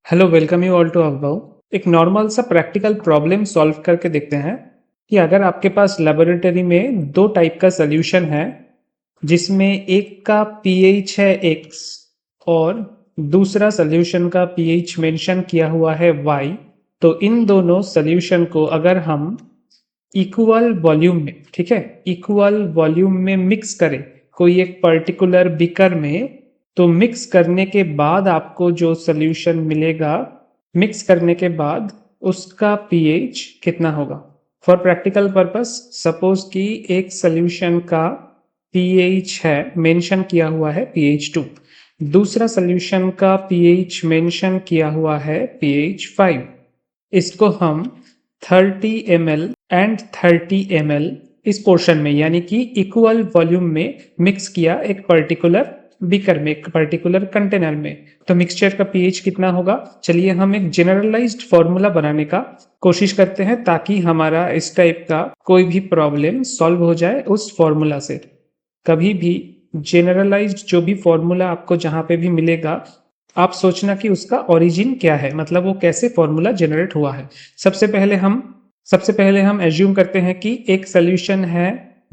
Hello, welcome you all to अवबाऊ। एक normal सा प्रैक्टिकल प्रॉब्लम सॉल्व करके देखते हैं कि अगर आपके पास लेबोरेटरी में दो टाइप का सॉल्यूशन है जिसमें एक का पीएच है x और दूसरा सॉल्यूशन का पीएच मेंशन किया हुआ है y, तो इन दोनों सॉल्यूशन को अगर हम इक्वल वॉल्यूम में, ठीक है, इक्वल वॉल्यूम में मिक्स करें कोई एक पर्टिकुलर बीकर में, तो मिक्स करने के बाद आपको जो सॉल्यूशन मिलेगा, मिक्स करने के बाद उसका पीएच कितना होगा। फॉर प्रैक्टिकल पर्पस सपोज कि एक सॉल्यूशन का पीएच है, मेंशन किया हुआ है pH 2, दूसरा सॉल्यूशन का पीएच मेंशन किया हुआ है pH 5। इसको हम 30 ml एंड 30 ml इस पोर्शन में, यानी कि इक्वल वॉल्यूम में मिक्स किया एक पर्टिकुलर बीकर में, एक पर्टिकुलर कंटेनर में, तो मिक्सचर का पीएच कितना होगा। चलिए हम एक जनरलाइज्ड फॉर्मूला बनाने का कोशिश करते हैं ताकि हमारा इस टाइप का कोई भी प्रॉब्लम सॉल्व हो जाए उस फॉर्मूला से। कभी भी जनरलाइज्ड जो भी फॉर्मूला आपको जहां पे भी मिलेगा, आप सोचना कि उसका ओरिजिन क्या है, मतलब वो कैसे फॉर्मूला जनरेट हुआ है। सबसे पहले हम एज्यूम करते हैं कि एक सॉल्यूशन है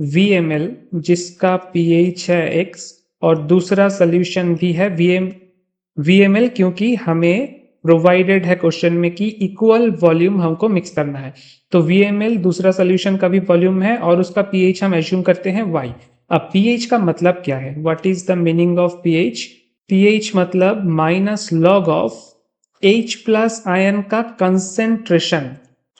VML जिसका pH है x और दूसरा सॉल्यूशन भी है VML, क्योंकि हमें प्रोवाइडेड है क्वेश्चन में कि इक्वल वॉल्यूम हमको मिक्स करना है, तो VML दूसरा सॉल्यूशन का भी वॉल्यूम है और उसका pH हम एज्यूम करते हैं y। अब pH का मतलब क्या है, what is the meaning of pH। pH मतलब minus log of H plus ion का कंसेंट्रेशन,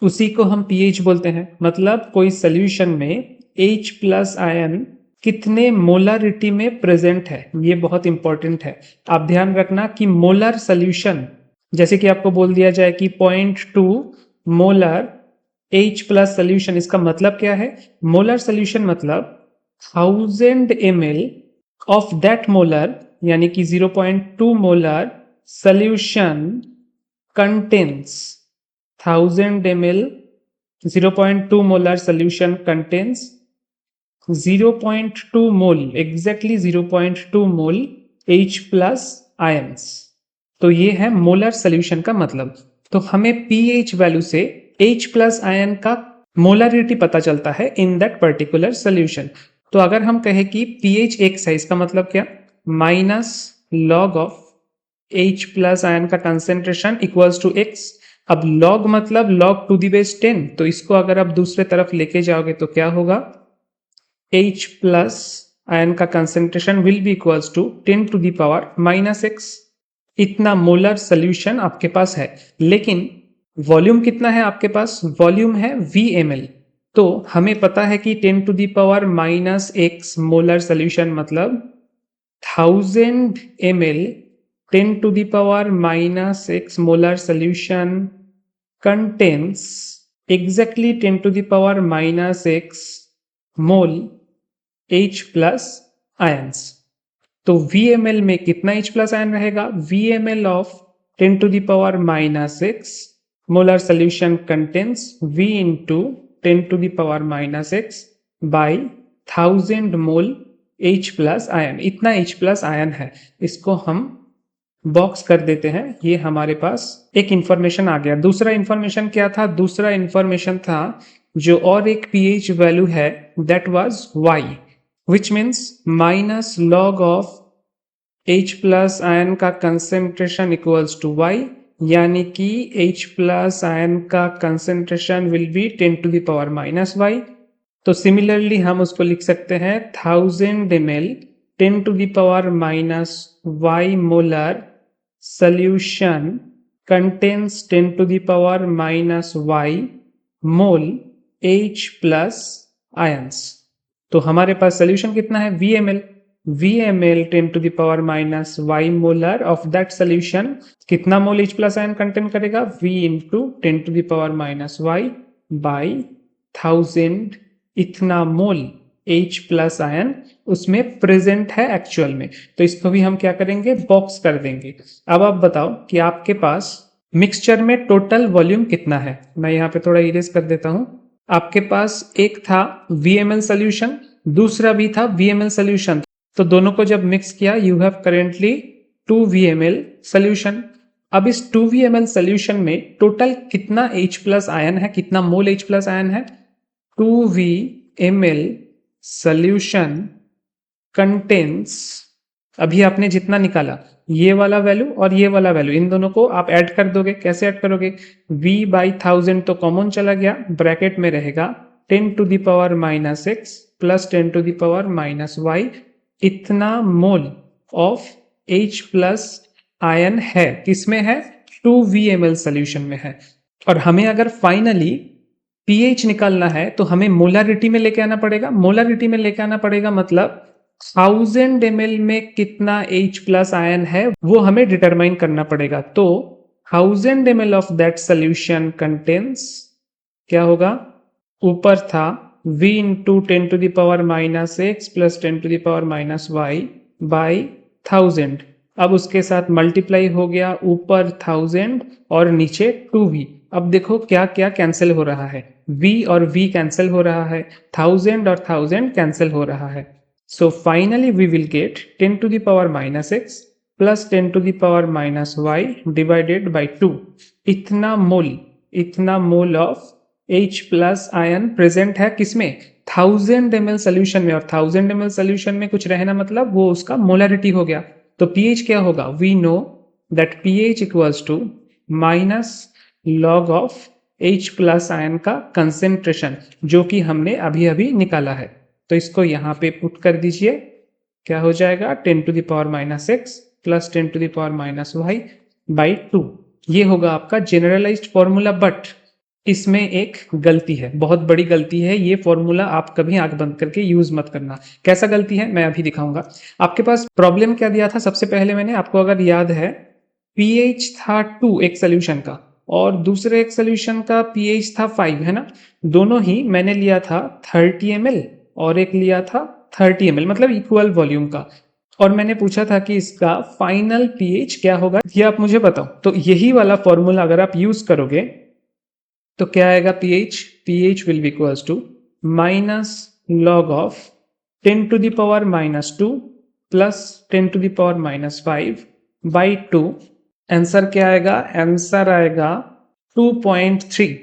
उसी को हम pH बोलते हैं। मतलब कोई सॉल्यूशन में H प्लस आयन कितने मोलारिटी में प्रेजेंट है, ये बहुत इंपॉर्टेंट है। आप ध्यान रखना कि मोलर सॉल्यूशन, जैसे कि आपको बोल दिया जाए कि 0.2 मोलर H प्लस सॉल्यूशन, इसका मतलब क्या है। मोलर सॉल्यूशन मतलब 1000 ml ऑफ दैट मोलर, यानी कि 0.2 molar solution contains 1000 ml, 0.2 molar solution contains 0.2 mole, exactly 0.2 mole H plus ions। तो ये है मोलर सॉल्यूशन का मतलब। तो हमें pH वैल्यू से H प्लस आयन का मोलरिटी पता चलता है इन दैट पर्टिकुलर सॉल्यूशन। तो अगर हम कहें कि pH x है, इसका मतलब क्या, minus log of H plus ion का कंसेंट्रेशन इक्वल्स टू x। अब log मतलब log टू दी बेस 10, तो इसको अगर आप दूसरे तरफ लेके जाओगे तो क्या होगा, H प्लस आयन का concentration will be equals to 10 to the power minus x। इतना मोलर सोल्यूशन आपके पास है, लेकिन वॉल्यूम कितना है आपके पास, वॉल्यूम है VML। तो हमें पता है कि 10 to the power minus x molar solution मतलब 1000 ml 10 to the power minus x molar solution contains exactly 10 to the power minus x mole H plus ions। तो VML में कितना H plus ion रहेगा, VML of 10 to the power minus x molar solution contains V into 10 to the power minus x by 1000 mole H plus ion। इतना H plus ion है, इसको हम box कर देते हैं। ये हमारे पास एक इंफॉर्मेशन आ गया। दूसरा इंफॉर्मेशन क्या था, दूसरा इंफॉर्मेशन था जो और एक pH वैल्यू है, that was y, which means minus log of H plus ion का कंसेंट्रेशन इक्वल्स टू y, यानी कि H प्लस आयन का concentration will be 10 to the power minus y। तो सिमिलरली हम उसको लिख सकते हैं 1000 ml 10 to the power minus y molar solution contains 10 to the power minus y mole H plus ions। तो हमारे पास solution कितना है, VML 10 to the power minus y molar of that solution कितना मोल H plus ion कंटेन करेगा, V into 10 to the power minus y by 1000, इतना मोल H plus ion उसमें present है actual में। तो इसको भी हम क्या करेंगे, बॉक्स कर देंगे। अब आप बताओ कि आपके पास मिक्सचर में टोटल वॉल्यूम कितना है। मैं यहाँ पे थोड़ा इरेज कर देता हूँ। आपके पास एक था VML सोल्यूशन, दूसरा भी था VML सोल्यूशन, तो दोनों को जब मिक्स किया you have currently 2 VML solution. अब इस 2V ml सोल्यूशन में टोटल कितना H प्लस आयन है, कितना मोल H प्लस आयन है? 2V ml सोल्यूशन कंटेन्स, अभी आपने जितना निकाला ये वाला वैल्यू और ये वाला वैल्यू, इन दोनों को आप ऐड कर दोगे। कैसे ऐड करोगे? V बाई 1000 तो कॉमन चला गया, ब्रैकेट में रहेगा 10 to the power minus x plus 10 to the power minus y, इतना mole of H plus ion है। किसमें है? 2V ml सोल्यूशन में है। और हमें अगर फाइनली pH निकालना है तो हमें मोलारिटी में लेके आना पड़ेगा। मोलारिटी में लेके आना पड़ेगा मतलब 1000 ml में कितना H प्लस आयन है वो हमें डिटरमाइन करना पड़ेगा। तो 1000 ml of that solution contains, क्या होगा? ऊपर था V into 10 to the power minus x plus 10 to the power minus y by 1000। अब उसके साथ मल्टीप्लाई हो गया, ऊपर 1000 और नीचे 2V। अब देखो क्या क्या कैंसिल हो रहा है, V और V कैंसिल हो रहा है, 1000 और 1000 कैंसिल हो रहा है। So finally we will get 10 to the power minus x plus 10 to the power minus y divided by 2. इतना mole of H plus ion present है किसमें? 1000 ml सोल्यूशन में। और 1000 ml सोल्यूशन में कुछ रहना मतलब वो उसका मोलरिटी हो गया। तो pH क्या होगा? We know that pH equals to minus log of H plus ion का कंसेंट्रेशन, जो कि हमने अभी अभी निकाला है। तो इसको यहाँ पे पुट कर दीजिए, क्या हो जाएगा? 10 to the power minus x plus 10 to the power minus y by 2। ये होगा आपका जनरलाइज्ड फॉर्मूला। बट इसमें एक गलती है, बहुत बड़ी गलती है। ये फॉर्मूला आप कभी आंख बंद करके यूज मत करना। कैसा गलती है मैं अभी दिखाऊंगा। आपके पास प्रॉब्लम क्या दिया था? सबसे पहले मैंने आपको अगर याद है, pH था 2 एक सोल्यूशन का और दूसरे एक सोल्यूशन का pH था 5, है ना? दोनों ही मैंने लिया था 30 ml और एक लिया था 30 ml, मतलब इक्वल वॉल्यूम का। और मैंने पूछा था कि इसका फाइनल pH क्या होगा, ये आप मुझे बताओ। तो यही वाला फॉर्मूला अगर आप यूज करोगे तो क्या आएगा? pH will be equals to minus log of 10 to the power minus 2 plus 10 to the power minus 5 by 2। Answer क्या आएगा? आंसर आएगा 2.3।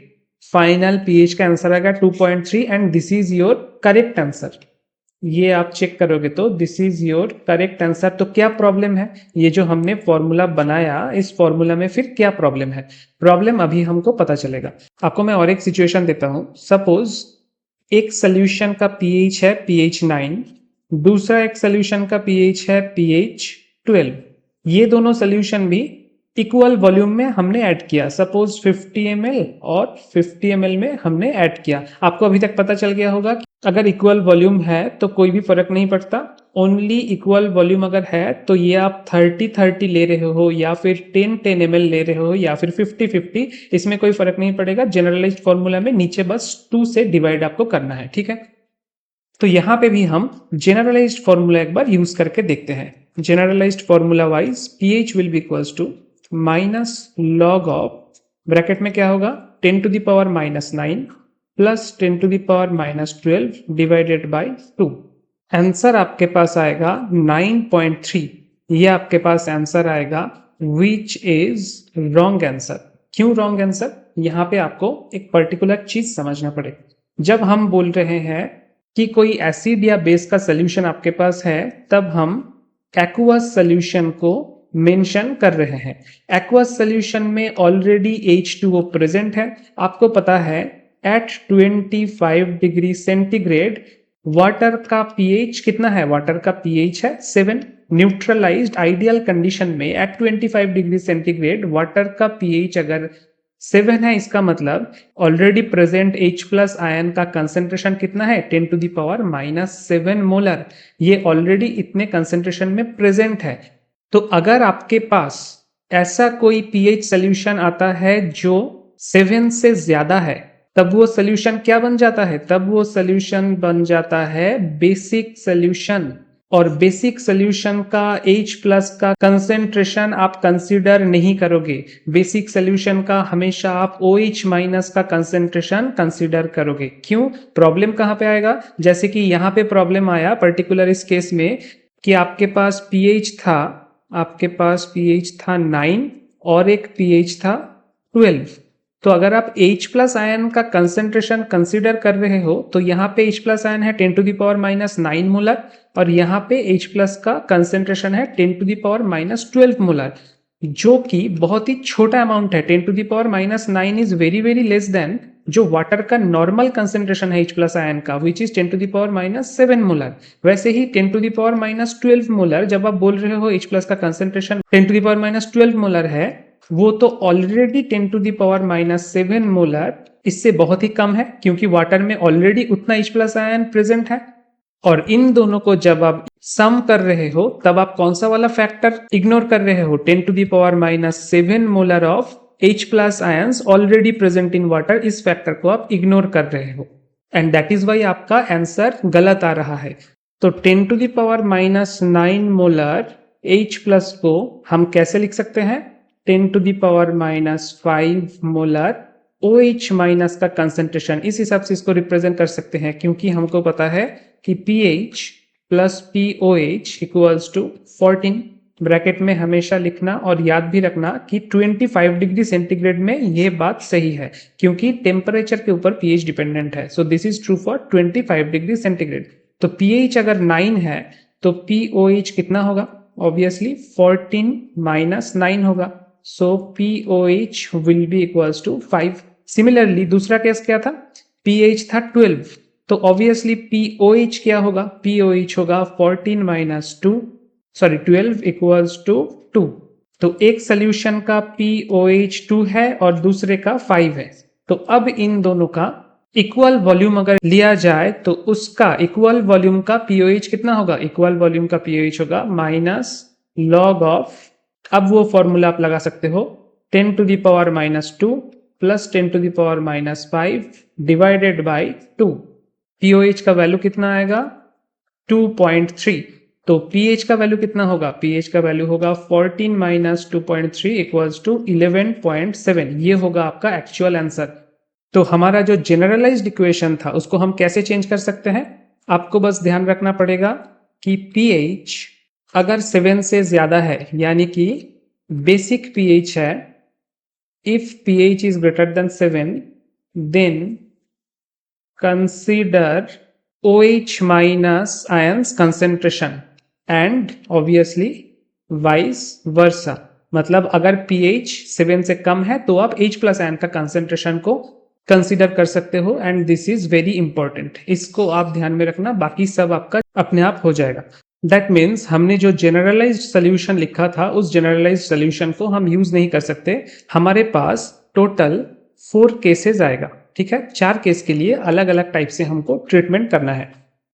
फाइनल pH का आंसर आएगा 2.3 and this is your correct answer. ये आप चेक करोगे तो this is your correct answer. तो क्या प्रॉब्लम है? ये जो हमने फॉर्मूला बनाया, इस फॉर्मूला में फिर क्या प्रॉब्लम है? प्रॉब्लम अभी हमको पता चलेगा। आपको मैं और एक सिचुएशन देता हूं। सपोज एक सोल्यूशन का pH है pH 9, दूसरा एक सोल्यूशन का pH है pH 12। ये दोनों सोल्यूशन भी इक्वल वॉल्यूम में हमने ऐड किया। सपोज 50 ml और 50 ml में हमने ऐड किया। आपको अभी तक पता चल गया होगा कि अगर इक्वल वॉल्यूम है तो कोई भी फर्क नहीं पड़ता। ओनली इक्वल वॉल्यूम अगर है तो ये आप 30-30 ले रहे हो या फिर 10-10 ml ले रहे हो या फिर 50-50, इसमें कोई फर्क नहीं पड़ेगा। जनरलाइज्ड फॉर्मूला में नीचे बस 2 से डिवाइड आपको करना है, ठीक है? तो यहां पे भी हम जनरलाइज्ड फॉर्मूला एक बार यूज करके देखते हैं। Generalized formula wise pH will be equals to minus log of, bracket में क्या होगा? 10 to the power minus 9 plus 10 to the power minus 12 divided by 2। Answer आपके पास आएगा 9.3। ये आपके पास आंसर आएगा, विच इज रॉन्ग आंसर। क्यों रॉन्ग आंसर? यहाँ पे आपको एक पर्टिकुलर चीज समझना पड़ेगा। जब हम बोल रहे हैं कि कोई एसिड या बेस का सोल्यूशन आपके पास है, तब हम एक्वस सोल्यूशन को मेंशन कर रहे हैं। एक्वस सोल्यूशन में ऑलरेडी H2O प्रेजेंट है। आपको पता है एट 25 डिग्री सेंटीग्रेड वाटर का pH कितना है? वाटर का pH है 7। न्यूट्रलाइज्ड आइडियल कंडीशन में एट 25 डिग्री सेंटीग्रेड वाटर का pH अगर 7 है, इसका मतलब already present H plus ion का कंसेंट्रेशन कितना है? 10 to the power minus 7 molar. ये ऑलरेडी इतने कंसेंट्रेशन में प्रेजेंट है। तो अगर आपके पास ऐसा कोई pH सोल्यूशन आता है जो 7 से ज्यादा है, तब वो सोल्यूशन क्या बन जाता है? तब वो सोल्यूशन बन जाता है बेसिक सोल्यूशन। और बेसिक सोल्यूशन का H प्लस का कंसेंट्रेशन आप कंसीडर नहीं करोगे। बेसिक सोल्यूशन का हमेशा आप OH माइनस का कंसेंट्रेशन कंसीडर करोगे। क्यों? प्रॉब्लम कहां पे आएगा? जैसे कि यहां पे प्रॉब्लम आया पर्टिकुलर इस केस में कि आपके पास pH था 9 और एक pH था 12। तो अगर आप H प्लस आयन का कंसेंट्रेशन कंसीडर कर रहे हो तो यहाँ पे H प्लस आयन है 10⁻⁻9 मोलर और यहाँ पे H प्लस का कंसेंट्रेशन है 10⁻⁻12 मोलर, जो कि बहुत ही छोटा अमाउंट है। 10⁻⁹ is very very less than जो वाटर का नॉर्मल कंसेंट्रेशन है H प्लस आयन का, विच इज 10⁻⁷ मोलर। वैसे ही 10⁻12 मोलर जब आप बोल रहे हो H प्लस का कंसेंट्रेशन 10⁻12 मोलर है, वो तो ऑलरेडी 10⁻⁷ मोलर इससे बहुत ही कम है, क्योंकि वाटर में ऑलरेडी उतना H प्लस आयन प्रेजेंट है। और इन दोनों को जब आप सम कर रहे हो तब आप कौन सा वाला फैक्टर इग्नोर कर रहे हो? 10⁻⁷ molar of H plus ions already present in water, इस फैक्टर को आप इग्नोर कर रहे हो एंड दैट इज वाई आपका आंसर गलत आ रहा है। तो 10⁻⁹ मोलर H प्लस को हम कैसे लिख सकते हैं? 10⁻⁵ मोलर OH माइनस का कंसेंट्रेशन, इस हिसाब से इसको रिप्रेजेंट कर सकते हैं, क्योंकि हमको पता है कि pH plus POH equals to 14। Bracket में हमेशा लिखना और याद भी रखना कि 25 डिग्री सेंटीग्रेड में ये बात सही है, क्योंकि टेम्परेचर के ऊपर pH डिपेंडेंट है। So this is true for 25 degree centigrade. तो pH अगर 9 है तो POH कितना होगा? ऑब्वियसली 14 माइनस 9 होगा। So POH will be equals to 5। Similarly दूसरा केस क्या था? pH था 12, तो ऑब्वियसली POH क्या होगा? POH होगा 14 माइनस 2 सॉरी 12 इक्वल्स टू 2। तो एक सोल्यूशन का POH 2 है और दूसरे का 5 है। तो अब इन दोनों का इक्वल वॉल्यूम अगर लिया जाए तो उसका इक्वल वॉल्यूम का POH कितना होगा? इक्वल वॉल्यूम का POH होगा माइनस लॉग ऑफ, अब वो फॉर्मूला आप लगा सकते हो, 10⁻⁻2 प्लस 10⁻⁻5 डिवाइडेड बाई 2। POH का वैल्यू कितना आएगा? 2.3। तो pH का वैल्यू कितना होगा? pH का वैल्यू होगा 14 माइनस 2.3 इक्वल्स टू 11.7। ये होगा आपका एक्चुअल आंसर। तो हमारा जो जनरलाइज्ड इक्वेशन था उसको हम कैसे चेंज कर सकते हैं? आपको बस ध्यान रखना पड़ेगा कि pH अगर 7 से ज्यादा है, यानी कि बेसिक pH है, if pH is greater than 7 then consider OH minus ions concentration and obviously vice versa। मतलब अगर pH 7 से कम है तो आप H प्लस आयन का कंसेंट्रेशन को कंसीडर कर सकते हो and this is very important. इसको आप ध्यान में रखना, बाकी सब आपका अपने आप हो जाएगा। दैट मीन्स हमने जो जनरलाइज्ड सोल्यूशन लिखा था उस जनरलाइज्ड सोल्यूशन को हम यूज नहीं कर सकते। हमारे पास टोटल 4 केसेस आएगा, ठीक है? 4 केस के लिए अलग अलग टाइप से हमको ट्रीटमेंट करना है।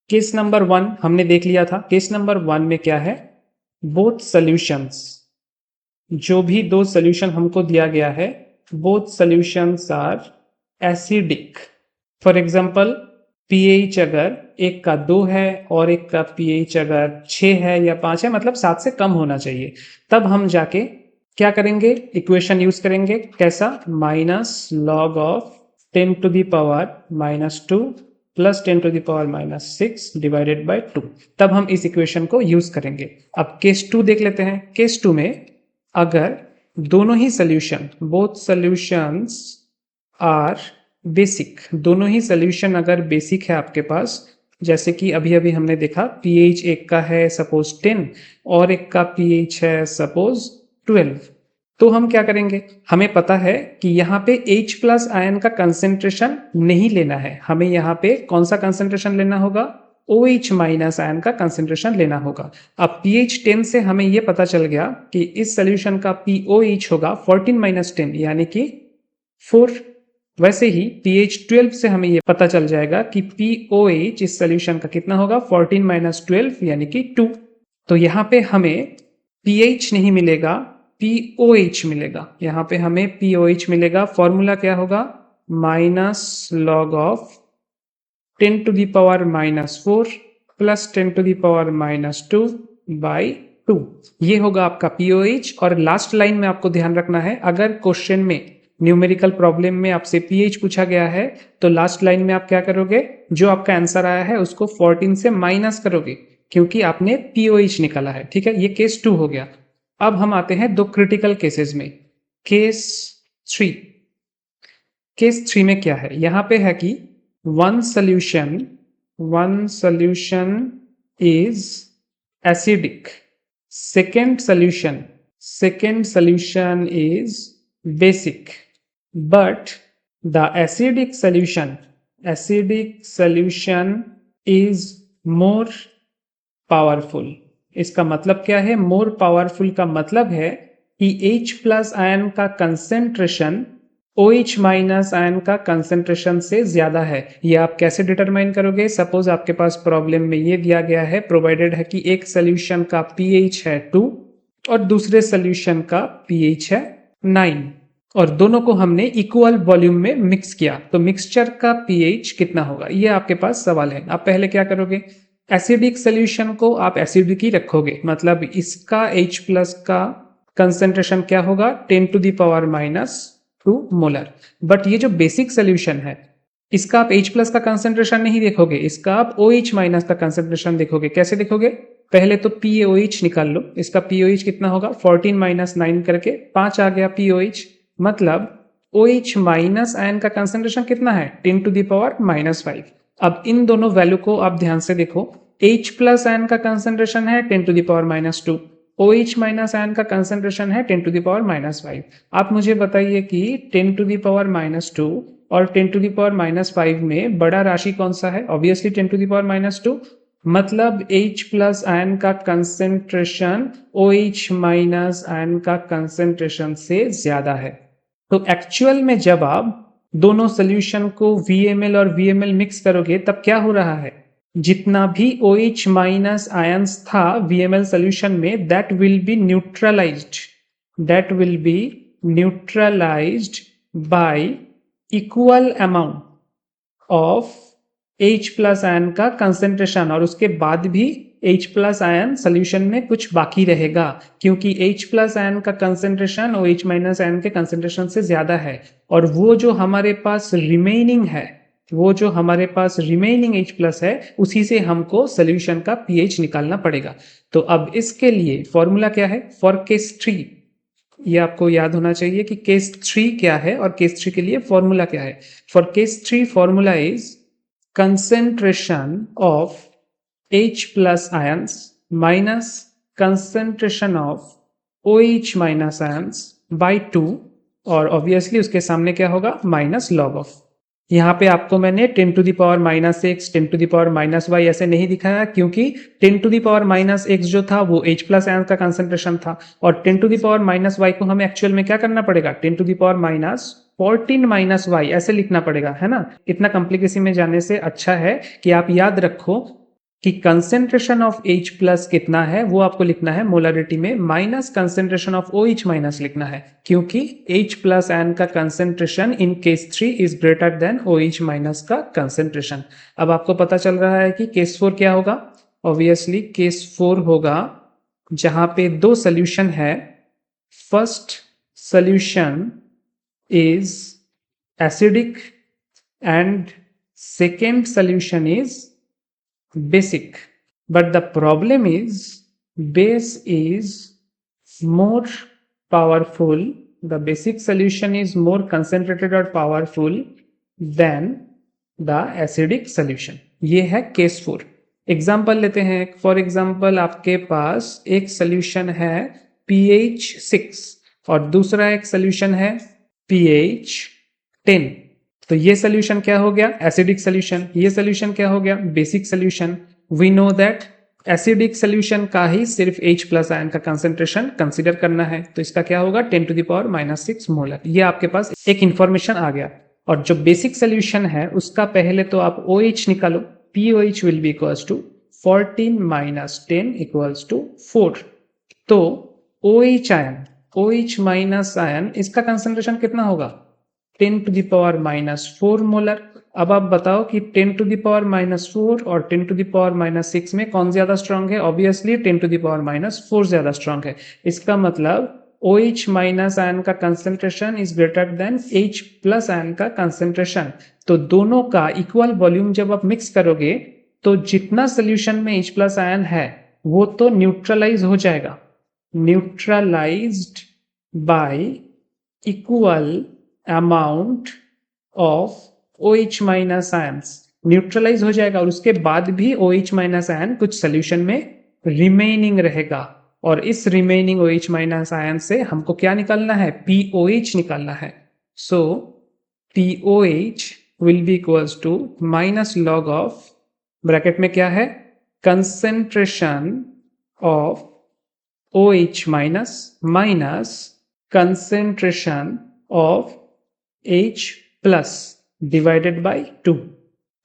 केस नंबर 1 हमने देख लिया था। केस नंबर 1 में क्या है? बोथ सॉल्यूशंस, जो भी दो सॉल्यूशन हमको दिया गया है, both solutions are acidic. For example pH अगर एक का 2 है और एक का pH अगर 6 है या 5 है, मतलब 7 से कम होना चाहिए, तब हम जाके क्या करेंगे? इक्वेशन यूज करेंगे। कैसा? Minus log of 10⁻⁻2 plus 10⁻⁻6 divided by 2। तब हम इस इक्वेशन को यूज करेंगे। अब केस 2 देख लेते हैं। केस 2 में अगर दोनों ही solution, both solutions are basic, दोनों ही सोल्यूशन अगर बेसिक है आपके पास, जैसे कि अभी अभी हमने देखा pH एक का है सपोज 10 और एक का pH है सपोज 12, तो हम क्या करेंगे? हमें पता है कि यहाँ पे H प्लस आयन का कंसेंट्रेशन नहीं लेना है, हमें यहाँ पे कौन सा कंसेंट्रेशन लेना होगा? OH माइनस आयन का कंसेंट्रेशन लेना होगा। अब pH 10 से हमें ये पता चल गया कि इस सोल्यूशन का POH होगा 14 माइनस 10 यानी कि 4। वैसे ही pH 12 से हमें ये पता चल जाएगा कि POH इस सोल्यूशन का कितना होगा? 14 माइनस 12 यानी कि 2। तो यहाँ पे हमें pH नहीं मिलेगा, POH मिलेगा। यहाँ पे हमें POH मिलेगा। फॉर्मूला क्या होगा? Minus log of 10⁻⁻4 plus 10⁻⁻2 by 2। ये होगा आपका POH। और लास्ट लाइन में आपको ध्यान रखना है, अगर क्वेश्चन में न्यूमेरिकल प्रॉब्लम में आपसे pH पूछा गया है तो लास्ट लाइन में आप क्या करोगे? जो आपका आंसर आया है उसको 14 से माइनस करोगे, क्योंकि आपने POH निकाला है, ठीक है? ये केस 2 हो गया। अब हम आते हैं दो क्रिटिकल केसेस में। केस 3, केस 3 में क्या है, यहां पे है कि one solution is acidic, second solution is basic, but the acidic solution is more powerful. इसका मतलब क्या है? मोर पावरफुल का मतलब है कि H प्लस आयन का कंसेंट्रेशन OH माइनस आयन का कंसेंट्रेशन से ज्यादा है। ये आप कैसे डिटरमाइन करोगे? सपोज आपके पास प्रॉब्लम में ये दिया गया है, प्रोवाइडेड है कि एक सोल्यूशन का pH है 2 और दूसरे सोल्यूशन का pH है 9 और दोनों को हमने इक्वल वॉल्यूम में मिक्स किया, तो मिक्सचर का pH कितना होगा, ये आपके पास सवाल है। आप पहले क्या करोगे? एसिडिक सोल्यूशन को आप एसिडिक ही रखोगे, मतलब इसका H प्लस का कंसेंट्रेशन क्या होगा? 10 to the power -2 molar. But ये जो बेसिक सोल्यूशन है, इसका आप H प्लस का कंसेंट्रेशन नहीं देखोगे, इसका आप OH माइनस का कंसेंट्रेशन देखोगे। कैसे देखोगे? पहले तो POH निकाल लो, इसका POH कितना होगा? 14 माइनस 9 करके 5 आ गया POH, मतलब OH माइनस आयन का कंसेंट्रेशन कितना है? 10 टू द पावर -5। अब इन दोनों वैल्यू को आप ध्यान से देखो, H प्लस आयन का कंसेंट्रेशन है 10 to the power -2, OH minus ion का कंसेंट्रेशन है 10 टू द पावर -5। आप मुझे बताइए कि 10 टू द पावर -2 और 10 टू द पावर -5 में बड़ा राशि कौन सा है? ऑब्वियसली 10 टू द पावर -2, मतलब H प्लस आयन का कंसेंट्रेशन OH माइनस आयन का कंसेंट्रेशन से ज्यादा है। तो एक्चुअल में जब आप दोनों सोल्यूशन को VML और VML मिक्स करोगे तब क्या हो रहा है? जितना भी OH माइनस आयंस था VML सोल्यूशन में, that will be neutralized by equal amount of H plus ion का कंसेंट्रेशन, और उसके बाद भी H प्लस आयन सोल्यूशन में कुछ बाकी रहेगा, क्योंकि H प्लस आयन का कंसेंट्रेशन OH माइनस आयन के कंसेंट्रेशन से ज्यादा है, और वो जो हमारे पास रिमेनिंग H प्लस है, उसी से हमको सोल्यूशन का pH निकालना पड़ेगा। तो अब इसके लिए फॉर्मूला क्या है? फॉर केस 3, ये आपको याद होना चाहिए कि केस 3 क्या है और केस 3 के लिए फॉर्मूला क्या है। For case 3 formula is concentration of H plus ions minus concentration of OH minus ions by 2, और ऑब्वियसली उसके सामने क्या होगा? Minus log of. यहाँ पे आपको मैंने 10 to the power -x 10 to the power -y ऐसे नहीं दिखाया, क्योंकि 10 टू द पावर -x जो था वो H प्लस आयन का कंसेंट्रेशन था, और 10 टू द पावर -y को हमें एक्चुअल में क्या करना पड़ेगा? 10 टू द पावर -14 -y ऐसे लिखना पड़ेगा, है ना। इतना कॉम्प्लिकेसी में जाने से अच्छा है कि आप याद रखो कि कंसेंट्रेशन ऑफ H प्लस कितना है वो आपको लिखना है मोलरिटी में, minus concentration of OH minus लिखना है, क्योंकि H प्लस आयन का concentration in case 3 is greater then OH minus का कंसेंट्रेशन। अब आपको पता चल रहा है कि केस 4 क्या होगा? ऑब्वियसली केस 4 होगा जहां पे दो सोल्यूशन है। First solution is acidic and second solution is basic, but the problem is base is more powerful, the basic solution is more concentrated or powerful than the acidic solution। ये है case 4। Example लेते हैं। For example आपके पास एक solution है pH 6 और दूसरा एक सोल्यूशन है pH 10। तो ये सोल्यूशन क्या हो गया? Acidic solution. ये सोल्यूशन क्या हो गया? Basic solution. We know that acidic solution का ही सिर्फ H प्लस आयन का कंसेंट्रेशन कंसीडर करना है, तो इसका क्या होगा? 10 टू द पावर -6 मोलर। ये आपके पास एक इंफॉर्मेशन आ गया। और जो बेसिक सोल्यूशन है उसका पहले तो आप OH निकालो। POH will be equals to 14 - 10 equals to 4। तो OH ion, OH minus ion, इसका कंसेंट्रेशन कितना होगा? 10 टू द पावर -4 मोलर। अब आप बताओ कि 10 टू द पावर -4 और 10 टू द पावर -6 में कौन ज्यादा स्ट्रांग है? ऑब्वियसली 10 टू द पावर -4 ज्यादा स्ट्रांग है। इसका मतलब OH माइनस आयन का concentration is greater then H plus ion का कंसेंट्रेशन। तो दोनों का इक्वल वॉल्यूम जब आप मिक्स करोगे तो जितना सोल्यूशन में H प्लस आयन है वो तो न्यूट्रलाइज हो जाएगा, neutralized by equal amount of OH minus ions neutralize हो जाएगा और उसके बाद भी OH माइनस आयन कुछ सोल्यूशन में रिमेनिंग रहेगा और इस रिमेनिंग OH माइनस आयन से हमको क्या निकालना है, POH निकालना है। So POH will be equals to minus log of, bracket में क्या है, concentration of OH minus minus concentration of H plus divided by 2,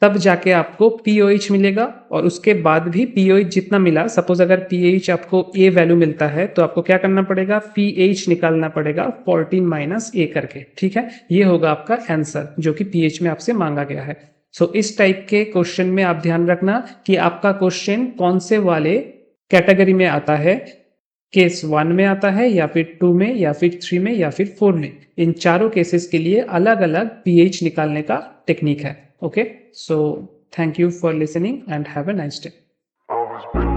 तब जाके आपको POH मिलेगा। और उसके बाद भी POH जितना मिला, सपोज अगर PH आपको A वैल्यू मिलता है तो आपको क्या करना पड़ेगा, PH निकालना पड़ेगा 14 माइनस A करके, ठीक है। ये होगा आपका आंसर जो कि PH में आपसे मांगा गया है। सो इस टाइप के क्वेश्चन में आप ध्यान रखना कि आपका क्वेश्चन कौन से वाले कैटेगरी में आता है, केस 1 में आता है या फिर 2 में या फिर 3 में या फिर 4 में। इन चारों केसेस के लिए अलग अलग पीएच निकालने का टेक्निक है। Okay, so thank you for listening and have a nice day.